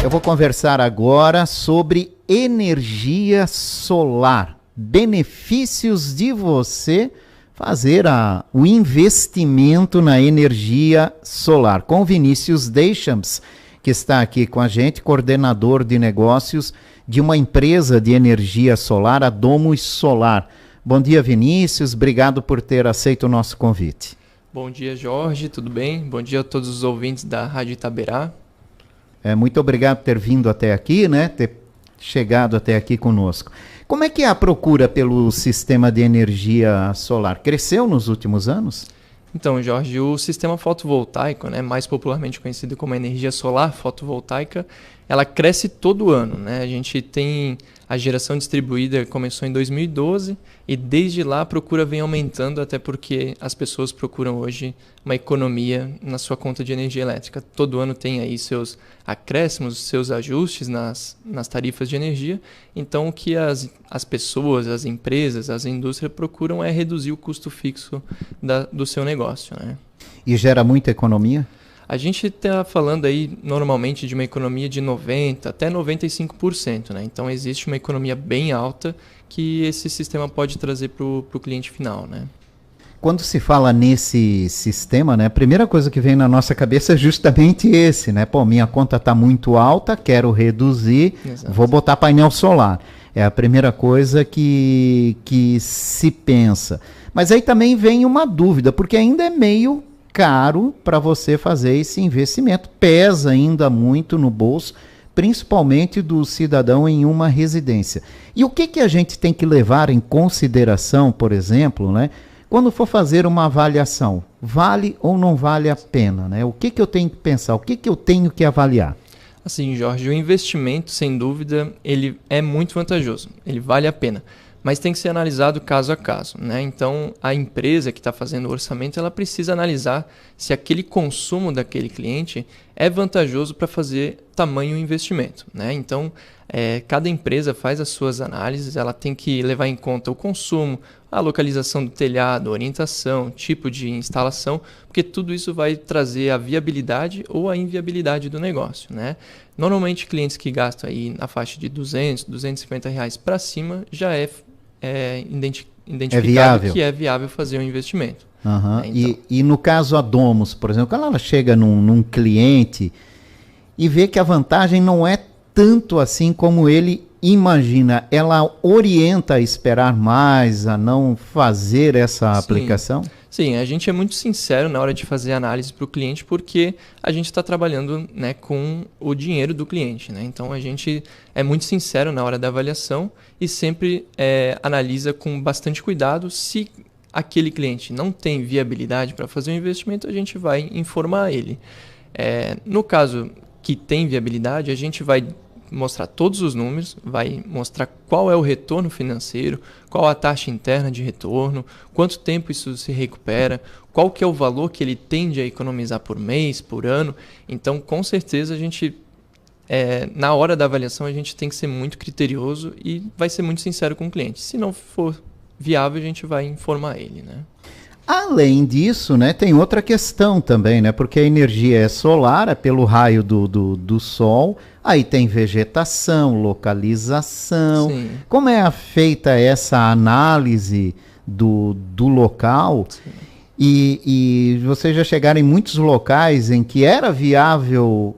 Eu vou conversar agora sobre energia solar. Benefícios de você fazer o investimento na energia solar. Com Vinícius Deschamps, que está aqui com a gente, coordenador de negócios de uma empresa de energia solar, a Domus Solar. Bom dia, Vinícius. Obrigado por ter aceito o nosso convite. Bom dia, Jorge. Tudo bem? Bom dia a todos os ouvintes da Rádio Itaberá. Muito obrigado por ter vindo até aqui, né? Ter chegado até aqui conosco. Como é que é a procura pelo sistema de energia solar? Cresceu nos últimos anos? Então, Jorge, o sistema fotovoltaico, né, mais popularmente conhecido como energia solar fotovoltaica, ela cresce todo ano, né? A gente tem a geração distribuída, começou em 2012 e desde lá a procura vem aumentando, até porque as pessoas procuram hoje uma economia na sua conta de energia elétrica. Todo ano tem aí seus acréscimos, seus ajustes nas tarifas de energia. Então o que as pessoas, as empresas, as indústrias procuram é reduzir o custo fixo do seu negócio, né? E gera muita economia? A gente está falando aí normalmente de uma economia de 90% até 95%, né? Então existe uma economia bem alta que esse sistema pode trazer para o cliente final, né? Quando se fala nesse sistema, né, a primeira coisa que vem na nossa cabeça é justamente esse, né? Pô, minha conta está muito alta, quero reduzir, Exato. Vou botar painel solar. É a primeira coisa que se pensa. Mas aí também vem uma dúvida, porque ainda é meio caro para você fazer esse investimento. Pesa ainda muito no bolso, principalmente do cidadão em uma residência. E o que a gente tem que levar em consideração, por exemplo, né, quando for fazer uma avaliação? Vale ou não vale a pena? Né? O que eu tenho que pensar? O que eu tenho que avaliar? Assim, Jorge, o investimento, sem dúvida, ele é muito vantajoso. Ele vale a pena. Mas tem que ser analisado caso a caso, né? Então, a empresa que está fazendo o orçamento, ela precisa analisar se aquele consumo daquele cliente é vantajoso para fazer tamanho investimento, né? Então, cada empresa faz as suas análises, ela tem que levar em conta o consumo, a localização do telhado, orientação, tipo de instalação, porque tudo isso vai trazer a viabilidade ou a inviabilidade do negócio, né? Normalmente, clientes que gastam aí na faixa de R$200, R$250 para cima já é identificado que é viável fazer um investimento. Uhum. Então, e no caso a Domus, por exemplo, quando ela chega num cliente e vê que a vantagem não é tanto assim como ele imagina, ela orienta a esperar mais, a não fazer essa aplicação? Sim, a gente é muito sincero na hora de fazer análise para o cliente, porque a gente está trabalhando, né, com o dinheiro do cliente, né? Então a gente é muito sincero na hora da avaliação e sempre analisa com bastante cuidado. Se aquele cliente não tem viabilidade para fazer um investimento, a gente vai informar ele. No caso que tem viabilidade, a gente vai mostrar todos os números, vai mostrar qual é o retorno financeiro, qual a taxa interna de retorno, quanto tempo isso se recupera, qual que é o valor que ele tende a economizar por mês, por ano. Então, com certeza, a gente, na hora da avaliação, a gente tem que ser muito criterioso e vai ser muito sincero com o cliente. Se não for viável, a gente vai informar ele, né? Além disso, né, tem outra questão também, né, porque a energia é solar, é pelo raio do sol, aí tem vegetação, localização. Sim. Como é feita essa análise do local? Sim. E vocês já chegaram em muitos locais em que era viável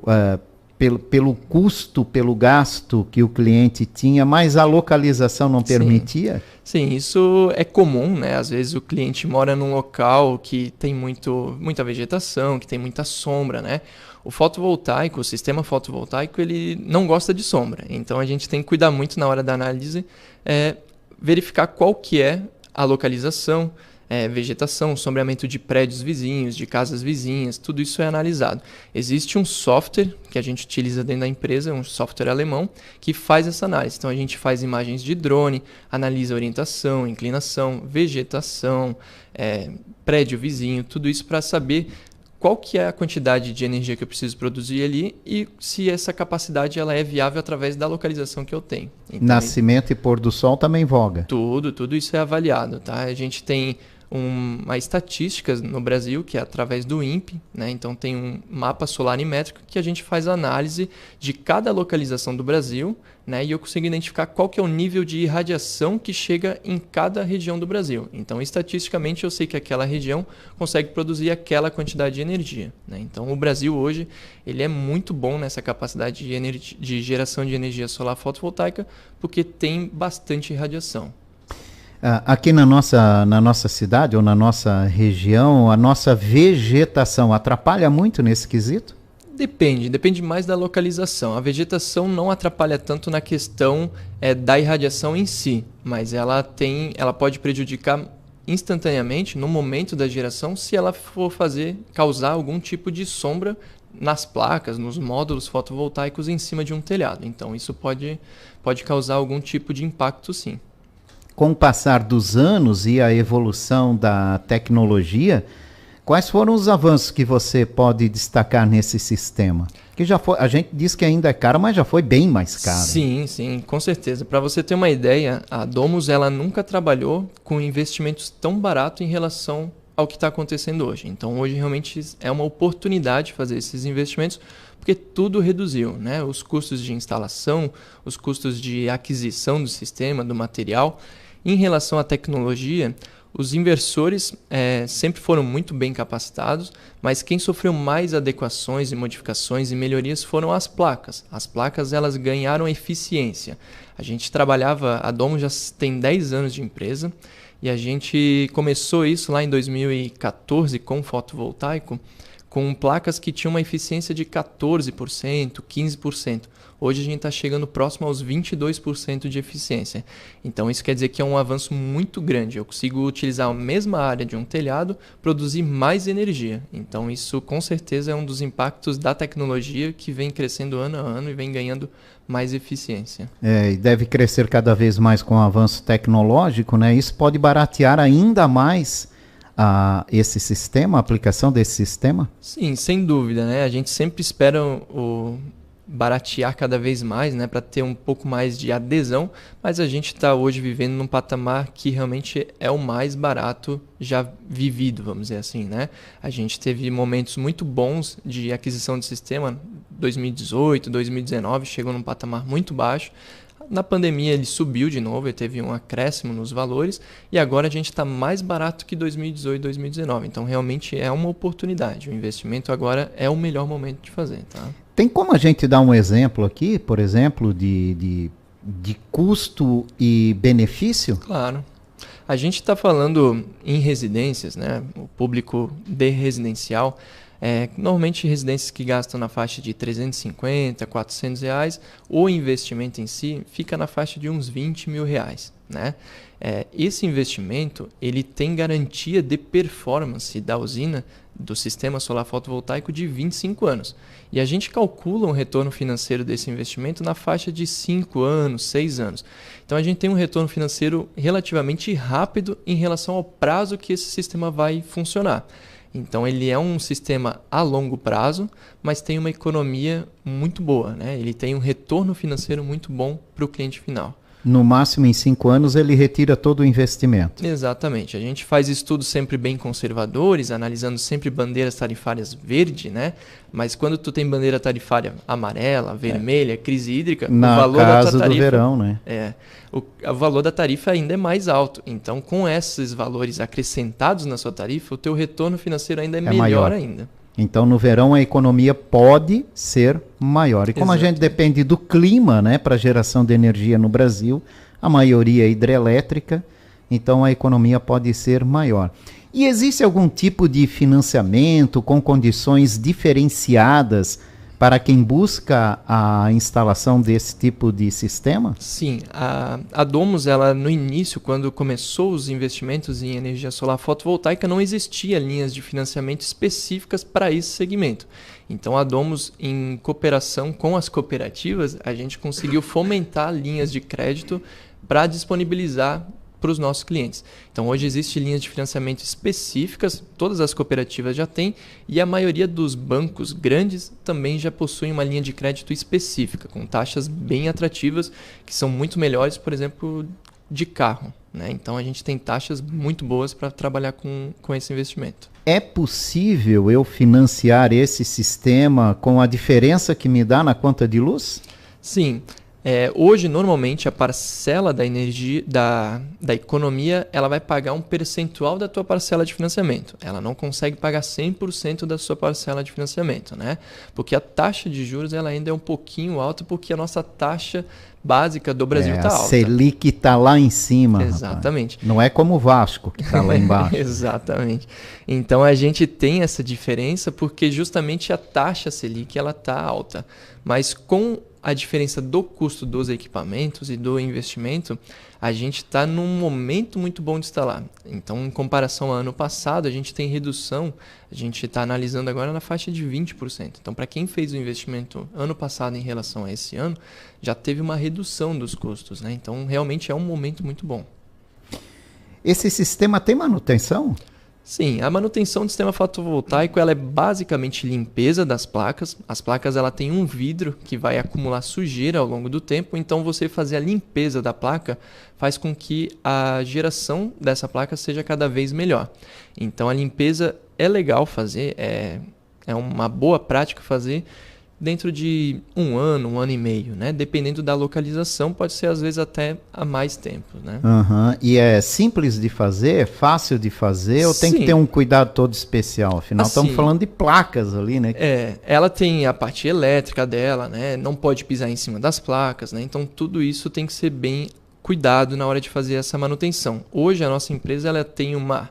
pelo custo, pelo gasto que o cliente tinha, mas a localização não permitia? Sim, isso é comum, né? Às vezes o cliente mora num local que tem muita vegetação, que tem muita sombra, né? O sistema fotovoltaico, ele não gosta de sombra. Então a gente tem que cuidar muito na hora da análise, verificar qual que é a localização, vegetação, sombreamento de prédios vizinhos, de casas vizinhas, tudo isso é analisado. Existe um software que a gente utiliza dentro da empresa, um software alemão, que faz essa análise. Então a gente faz imagens de drone, analisa orientação, inclinação, vegetação, prédio vizinho, tudo isso para saber qual que é a quantidade de energia que eu preciso produzir ali e se essa capacidade ela é viável através da localização que eu tenho. Então, nascimento e pôr do sol também voga. Tudo isso é avaliado, tá? A gente tem uma estatística no Brasil, que é através do INPE, né? Então tem um mapa solarimétrico que a gente faz análise de cada localização do Brasil, né? E eu consigo identificar qual que é o nível de irradiação que chega em cada região do Brasil. Então, estatisticamente, eu sei que aquela região consegue produzir aquela quantidade de energia, né? Então, o Brasil hoje ele é muito bom nessa capacidade de geração de energia solar fotovoltaica, porque tem bastante irradiação. Aqui na nossa cidade ou na nossa região, a nossa vegetação atrapalha muito nesse quesito? Depende mais da localização. A vegetação não atrapalha tanto na questão da irradiação em si, mas ela pode prejudicar instantaneamente no momento da geração se ela for causar algum tipo de sombra nas placas, nos módulos fotovoltaicos em cima de um telhado. Então isso pode causar algum tipo de impacto, sim. Com o passar dos anos e a evolução da tecnologia, quais foram os avanços que você pode destacar nesse sistema? Que já foi, a gente diz que ainda é caro, mas já foi bem mais caro. Sim, com certeza. Para você ter uma ideia, a Domus ela nunca trabalhou com investimentos tão baratos em relação ao que está acontecendo hoje. Então hoje realmente é uma oportunidade fazer esses investimentos, porque tudo reduziu, né? Os custos de instalação, os custos de aquisição do sistema, do material. Em relação à tecnologia, os inversores sempre foram muito bem capacitados, mas quem sofreu mais adequações e modificações e melhorias foram as placas. As placas elas ganharam eficiência. A Domus já tem 10 anos de empresa e a gente começou isso lá em 2014 com fotovoltaico, com placas que tinham uma eficiência de 14%, 15%. Hoje a gente está chegando próximo aos 22% de eficiência. Então isso quer dizer que é um avanço muito grande. Eu consigo utilizar a mesma área de um telhado, produzir mais energia. Então isso com certeza é um dos impactos da tecnologia que vem crescendo ano a ano e vem ganhando mais eficiência. E deve crescer cada vez mais com o avanço tecnológico, né? Isso pode baratear ainda mais esse sistema, a aplicação desse sistema? Sim, sem dúvida, né? A gente sempre espera baratear cada vez mais, né, para ter um pouco mais de adesão, mas a gente está hoje vivendo num patamar que realmente é o mais barato já vivido, vamos dizer assim, né? A gente teve momentos muito bons de aquisição de sistema, 2018, 2019, chegou num patamar muito baixo. Na pandemia ele subiu de novo, ele teve um acréscimo nos valores e agora a gente está mais barato que 2018, 2019. Então realmente é uma oportunidade. O investimento agora é o melhor momento de fazer, tá? Tem como a gente dar um exemplo aqui, por exemplo, de custo e benefício? Claro. A gente está falando em residências, né? O público de residencial, normalmente residências que gastam na faixa de R$350, R$400, o investimento em si fica na faixa de uns R$20 mil, né? Esse investimento ele tem garantia de performance da usina, do sistema solar fotovoltaico de 25 anos. E a gente calcula um retorno financeiro desse investimento na faixa de 5 anos, 6 anos. Então a gente tem um retorno financeiro relativamente rápido em relação ao prazo que esse sistema vai funcionar. Então ele é um sistema a longo prazo, mas tem uma economia muito boa, né? Ele tem um retorno financeiro muito bom para o cliente final. No máximo em 5 anos ele retira todo o investimento. Exatamente. A gente faz estudos sempre bem conservadores, analisando sempre bandeiras tarifárias verde, né? Mas quando tu tem bandeira tarifária amarela, vermelha, crise hídrica, o valor da tua tarifa do verão, né? O valor da tarifa ainda é mais alto. Então, com esses valores acrescentados na sua tarifa, o teu retorno financeiro ainda é melhor maior ainda. Então, no verão, a economia pode ser maior. E como a gente depende do clima, né, para geração de energia no Brasil, a maioria é hidrelétrica, então a economia pode ser maior. E existe algum tipo de financiamento com condições diferenciadas para quem busca a instalação desse tipo de sistema? Sim, a Domus, ela no início, quando começou os investimentos em energia solar fotovoltaica, não existia linhas de financiamento específicas para esse segmento. Então a Domus, em cooperação com as cooperativas, a gente conseguiu fomentar linhas de crédito para disponibilizar para os nossos clientes. Então hoje existem linhas de financiamento específicas, todas as cooperativas já têm, e a maioria dos bancos grandes também já possuem uma linha de crédito específica, com taxas bem atrativas, que são muito melhores, por exemplo, de carro. né? Então a gente tem taxas muito boas para trabalhar com esse investimento. É possível eu financiar esse sistema com a diferença que me dá na conta de luz? Sim. Hoje, normalmente, a parcela da energia, da economia, ela vai pagar um percentual da tua parcela de financiamento. Ela não consegue pagar 100% da sua parcela de financiamento, né? Porque a taxa de juros ela ainda é um pouquinho alta, porque a nossa taxa básica do Brasil está alta. A Selic está lá em cima. Exatamente. Rapaz. Não é como o Vasco, que está lá embaixo. Exatamente. Então, a gente tem essa diferença porque justamente a taxa Selic está alta. Mas com a diferença do custo dos equipamentos e do investimento, a gente está num momento muito bom de instalar. Então, em comparação ao ano passado, a gente tem redução, a gente está analisando agora na faixa de 20%. Então, para quem fez o investimento ano passado em relação a esse ano, já teve uma redução dos custos, né? Então, realmente é um momento muito bom. Esse sistema tem manutenção? Sim, a manutenção do sistema fotovoltaico ela é basicamente limpeza das placas. As placas ela tem um vidro que vai acumular sujeira ao longo do tempo, então você fazer a limpeza da placa faz com que a geração dessa placa seja cada vez melhor. Então a limpeza é legal fazer, é uma boa prática fazer dentro de um ano e meio, né? Dependendo da localização, pode ser às vezes até há mais tempo, né? E é simples de fazer, é fácil de fazer, ou tem que ter um cuidado todo especial? Afinal, estamos falando de placas ali, né? Ela tem a parte elétrica dela, né? Não pode pisar em cima das placas, né? Então tudo isso tem que ser bem cuidado na hora de fazer essa manutenção. Hoje a nossa empresa ela tem uma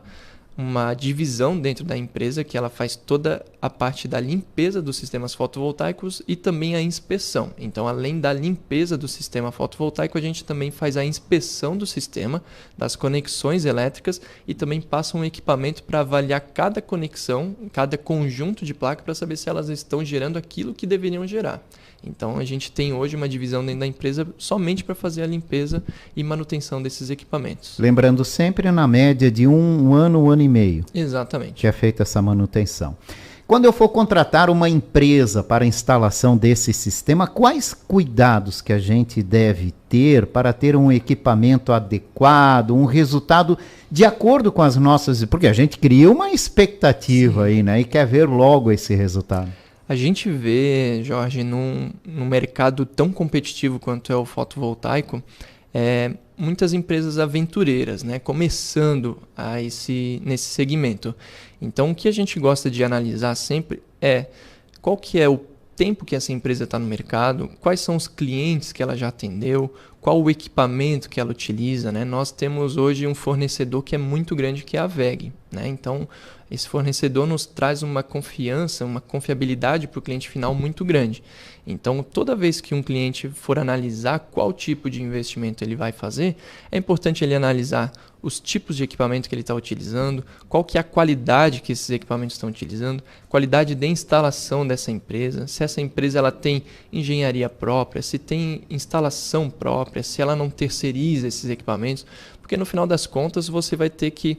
divisão dentro da empresa que ela faz toda a parte da limpeza dos sistemas fotovoltaicos e também a inspeção. Então, além da limpeza do sistema fotovoltaico, a gente também faz a inspeção do sistema, das conexões elétricas e também passa um equipamento para avaliar cada conexão, cada conjunto de placa para saber se elas estão gerando aquilo que deveriam gerar. Então, a gente tem hoje uma divisão dentro da empresa somente para fazer a limpeza e manutenção desses equipamentos. Lembrando sempre na média de um ano e meio. Exatamente. Que é feita essa manutenção. Quando eu for contratar uma empresa para a instalação desse sistema, quais cuidados que a gente deve ter para ter um equipamento adequado, um resultado de acordo com as nossas... Porque a gente cria uma expectativa aí, né? E quer ver logo esse resultado. A gente vê, Jorge, num mercado tão competitivo quanto é o fotovoltaico, muitas empresas aventureiras, né, começando nesse segmento. Então, o que a gente gosta de analisar sempre é qual que é o tempo que essa empresa está no mercado, quais são os clientes que ela já atendeu, qual o equipamento que ela utiliza, né? Nós temos hoje um fornecedor que é muito grande, que é a WEG, né? Então, esse fornecedor nos traz uma confiança, uma confiabilidade para o cliente final muito grande. Então, toda vez que um cliente for analisar qual tipo de investimento ele vai fazer, é importante ele analisar os tipos de equipamento que ele está utilizando, qual que é a qualidade que esses equipamentos estão utilizando, qualidade de instalação dessa empresa, se essa empresa ela tem engenharia própria, se tem instalação própria, se ela não terceiriza esses equipamentos, porque no final das contas você vai ter que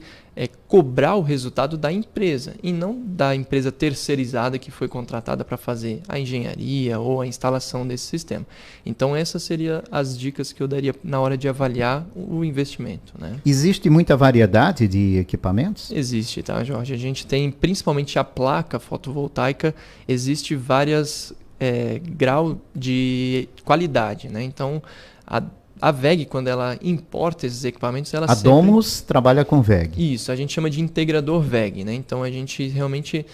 cobrar o resultado da empresa e não da empresa terceirizada que foi contratada para fazer a engenharia ou a instalação desse sistema. Então essas seriam as dicas que eu daria na hora de avaliar o investimento, né? Existe muita variedade de equipamentos? Existe, tá, Jorge? A gente tem principalmente a placa fotovoltaica, existe vários graus de qualidade, né? Então a WEG, quando ela importa esses equipamentos, ela a Domus trabalha com WEG. Isso, a gente chama de integrador WEG, né? Então a gente realmente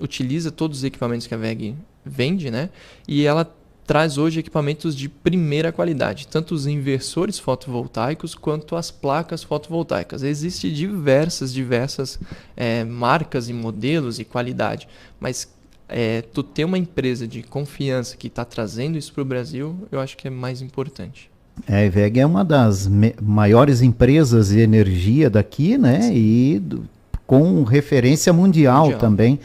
utiliza todos os equipamentos que a WEG vende, né? E ela traz hoje equipamentos de primeira qualidade, tanto os inversores fotovoltaicos quanto as placas fotovoltaicas. Existem diversas marcas e modelos e qualidade, mas tu ter uma empresa de confiança que está trazendo isso para o Brasil, eu acho que é mais importante. A WEG é uma das maiores empresas de energia daqui, né? Sim. E com referência mundial também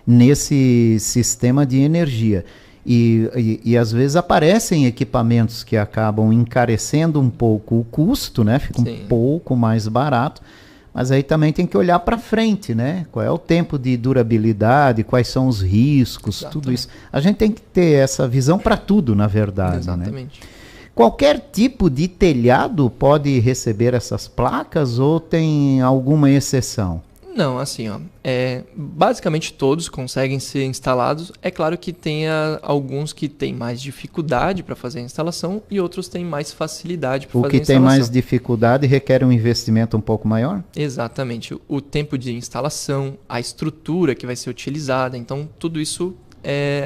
nesse sistema de energia. E às vezes aparecem equipamentos que acabam encarecendo um pouco o custo, né? Fica um pouco mais barato. Mas aí também tem que olhar para frente, né? Qual é o tempo de durabilidade, quais são os riscos, tudo isso. A gente tem que ter essa visão para tudo, na verdade. Exatamente. Né? Qualquer tipo de telhado pode receber essas placas ou tem alguma exceção? Não, assim, ó, basicamente todos conseguem ser instalados. É claro que tem alguns que têm mais dificuldade para fazer a instalação e outros têm mais facilidade para fazer a instalação. O que tem mais dificuldade requer um investimento um pouco maior? Exatamente. O tempo de instalação, a estrutura que vai ser utilizada, então tudo isso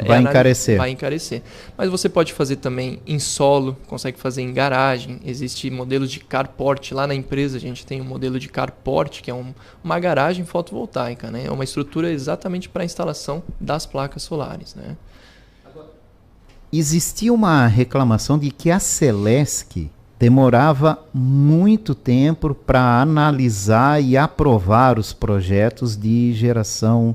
vai encarecer. Vai encarecer. Mas você pode fazer também em solo, consegue fazer em garagem. Existe modelos de carport. Lá na empresa a gente tem um modelo de carport, que é uma garagem fotovoltaica, né? É uma estrutura exatamente para a instalação das placas solares, né? Existia uma reclamação de que a Celesc demorava muito tempo para analisar e aprovar os projetos de geração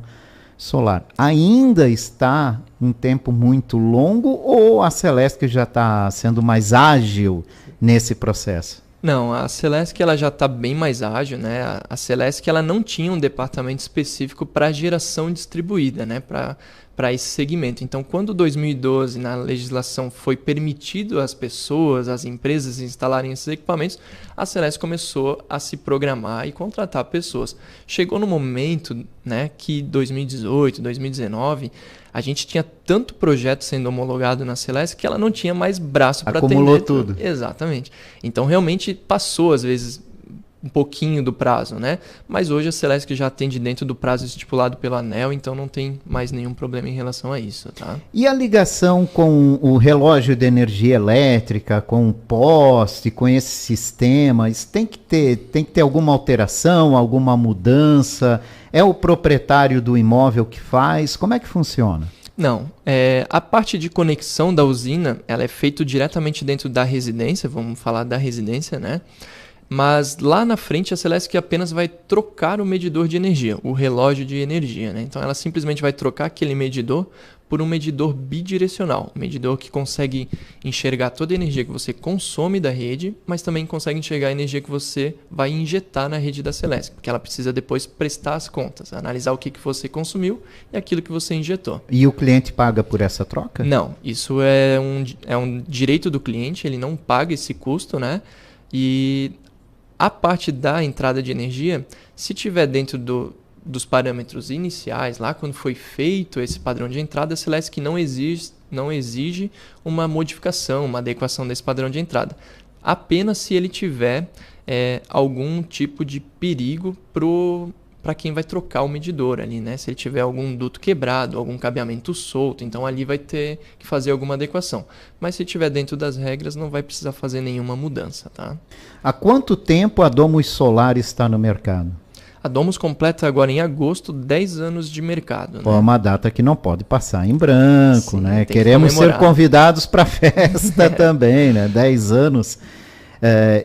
solar. Ainda está um tempo muito longo ou a Celesc já está sendo mais ágil nesse processo? Não, a Celesc ela já está bem mais ágil, né? A Celesc ela não tinha um departamento específico para geração distribuída, né? Para esse segmento. Então, quando 2012 na legislação foi permitido às pessoas, às empresas instalarem esses equipamentos, a Celesc começou a se programar e contratar pessoas. Chegou no momento, né, que 2018, 2019, a gente tinha tanto projeto sendo homologado na Celesc que ela não tinha mais braço para atender. Acumulou tudo. Exatamente. Então, realmente passou, às vezes, um pouquinho do prazo, né? Mas hoje a Celesc já atende dentro do prazo estipulado pela ANEEL, então não tem mais nenhum problema em relação a isso, tá? E a ligação com o relógio de energia elétrica, com o poste, com esse sistema, isso tem que ter alguma alteração, alguma mudança? É o proprietário do imóvel que faz? Como é que funciona? Não, a parte de conexão da usina, ela é feita diretamente dentro da residência, vamos falar da residência, né? Mas lá na frente a Celesc apenas vai trocar o medidor de energia, o relógio de energia, né? Então ela simplesmente vai trocar aquele medidor por um medidor bidirecional, um medidor que consegue enxergar toda a energia que você consome da rede, mas também consegue enxergar a energia que você vai injetar na rede da Celesc, porque ela precisa depois prestar as contas, analisar o que você consumiu e aquilo que você injetou. E o cliente paga por essa troca? Não, isso é um direito do cliente, ele não paga esse custo, né? E a parte da entrada de energia, se tiver dentro dos parâmetros iniciais, lá quando foi feito esse padrão de entrada, a Celesc não exige uma modificação, uma adequação desse padrão de entrada. Apenas se ele tiver algum tipo de perigo para quem vai trocar o medidor ali, né? Se ele tiver algum duto quebrado, algum cabeamento solto, então ali vai ter que fazer alguma adequação. Mas se estiver dentro das regras, não vai precisar fazer nenhuma mudança, tá? Há quanto tempo a Domus Solar está no mercado? A Domus completa agora em agosto 10 anos de mercado. Né? Pô, uma data que não pode passar em branco, sim, né? Queremos ser convidados para a festa também, né? 10 anos.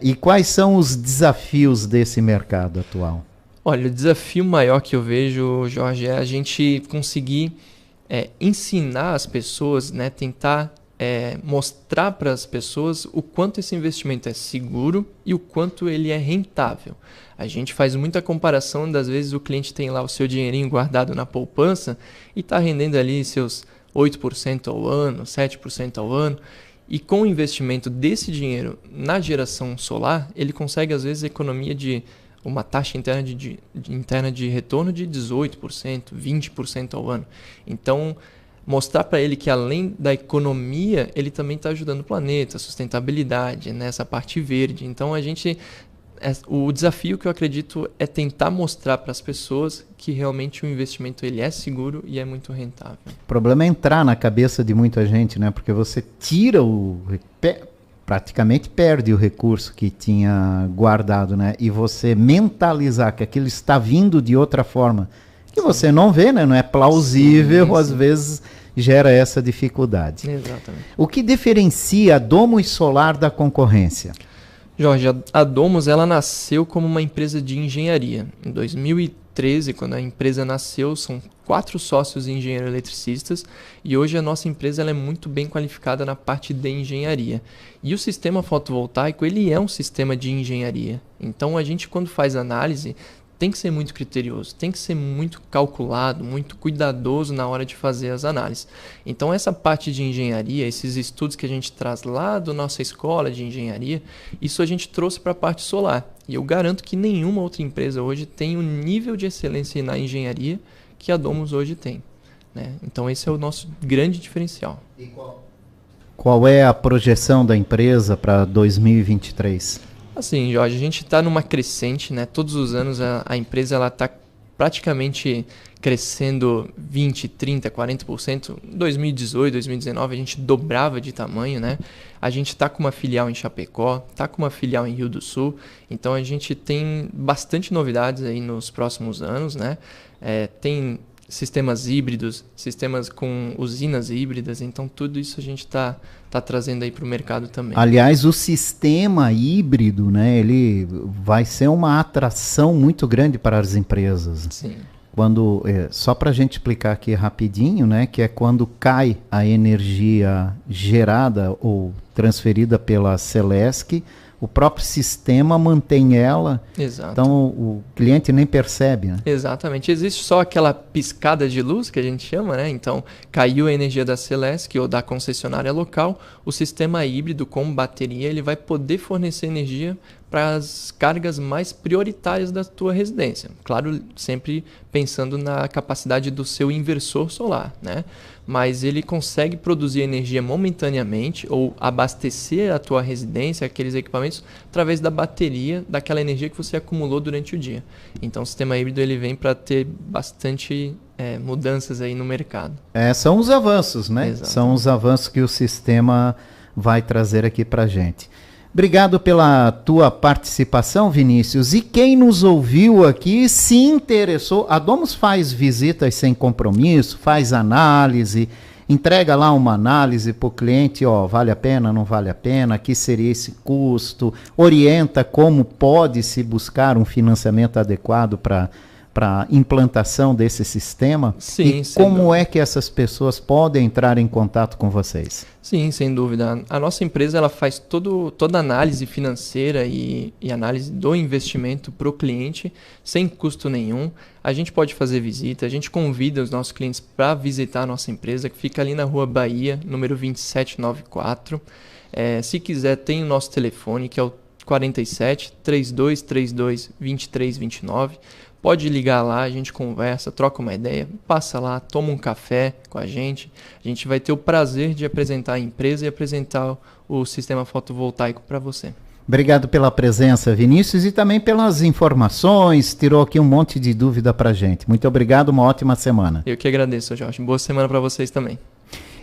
E quais são os desafios desse mercado atual? Olha, o desafio maior que eu vejo, Jorge, é a gente conseguir ensinar as pessoas, né, tentar mostrar para as pessoas o quanto esse investimento é seguro e o quanto ele é rentável. A gente faz muita comparação, das vezes o cliente tem lá o seu dinheirinho guardado na poupança e está rendendo ali seus 8% ao ano, 7% ao ano. E com o investimento desse dinheiro na geração solar, ele consegue às vezes economia de uma taxa interna de retorno de 18%, 20% ao ano. Então, mostrar para ele que além da economia, ele também está ajudando o planeta, a sustentabilidade, né, essa parte verde. Então, o desafio que eu acredito é tentar mostrar para as pessoas que realmente o investimento ele é seguro e é muito rentável. O problema é entrar na cabeça de muita gente, né? Porque você tira praticamente perde o recurso que tinha guardado, né? E você mentalizar que aquilo está vindo de outra forma, que sim, você não vê, né? Não é plausível, sim, às vezes gera essa dificuldade. Exatamente. O que diferencia a Domus Solar da concorrência? Jorge, a Domus ela nasceu como uma empresa de engenharia. Em 2013, quando a empresa nasceu, são 4 sócios engenheiros eletricistas e hoje a nossa empresa ela é muito bem qualificada na parte de engenharia. E o sistema fotovoltaico ele é um sistema de engenharia. Então a gente quando faz análise tem que ser muito criterioso, tem que ser muito calculado, muito cuidadoso na hora de fazer as análises. Então essa parte de engenharia, esses estudos que a gente traz lá da nossa escola de engenharia, isso a gente trouxe para a parte solar. E eu garanto que nenhuma outra empresa hoje tem o nível de excelência na engenharia que a Domus hoje tem, né? Então esse é o nosso grande diferencial. E qual é a projeção da empresa para 2023? Assim, Jorge, a gente está numa crescente, né? Todos os anos a empresa está praticamente crescendo 20%, 30%, 40%. Em 2018, 2019 a gente dobrava de tamanho, né? A gente está com uma filial em Chapecó, está com uma filial em Rio do Sul, então a gente tem bastante novidades aí nos próximos anos, né? Tem sistemas híbridos, sistemas com usinas híbridas, então tudo isso a gente está trazendo aí para o mercado também. Aliás, o sistema híbrido, né, ele vai ser uma atração muito grande para as empresas. Sim. Só para a gente explicar aqui rapidinho, né, que é quando cai a energia gerada ou transferida pela Celesc, o próprio sistema mantém ela. Exato. Então o cliente nem percebe, né? Exatamente. Existe só aquela piscada de luz que a gente chama, né? Então caiu a energia da Celesc ou da concessionária local, o sistema híbrido com bateria ele vai poder fornecer energia para as cargas mais prioritárias da tua residência. Claro, sempre pensando na capacidade do seu inversor solar, né? Mas ele consegue produzir energia momentaneamente ou abastecer a tua residência, aqueles equipamentos, através da bateria daquela energia que você acumulou durante o dia. Então o sistema híbrido ele vem para ter bastante mudanças aí no mercado. São os avanços, né? Exato. São os avanços que o sistema vai trazer aqui para a gente. Obrigado pela tua participação, Vinícius. E quem nos ouviu aqui se interessou, a Domus faz visitas sem compromisso, faz análise, entrega lá uma análise para o cliente, ó, vale a pena, não vale a pena, aqui seria esse custo, orienta como pode se buscar um financiamento adequado para implantação desse sistema. Sim, e como é que essas pessoas podem entrar em contato com vocês? Sim, sem dúvida. A nossa empresa ela faz toda a análise financeira e análise do investimento para o cliente sem custo nenhum. A gente pode fazer visita, a gente convida os nossos clientes para visitar a nossa empresa, que fica ali na Rua Bahia, número 2794. Se quiser, tem o nosso telefone, que é o 47 3232 2329. Pode ligar lá, a gente conversa, troca uma ideia, passa lá, toma um café com a gente. A gente vai ter o prazer de apresentar a empresa e apresentar o sistema fotovoltaico para você. Obrigado pela presença, Vinícius, e também pelas informações. Tirou aqui um monte de dúvida para a gente. Muito obrigado, uma ótima semana. Eu que agradeço, Jorge. Boa semana para vocês também.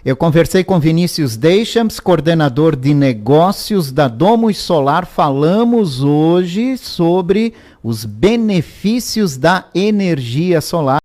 Eu conversei com Vinícius Deschamps, coordenador de negócios da Domus Solar. Falamos hoje sobre os benefícios da energia solar.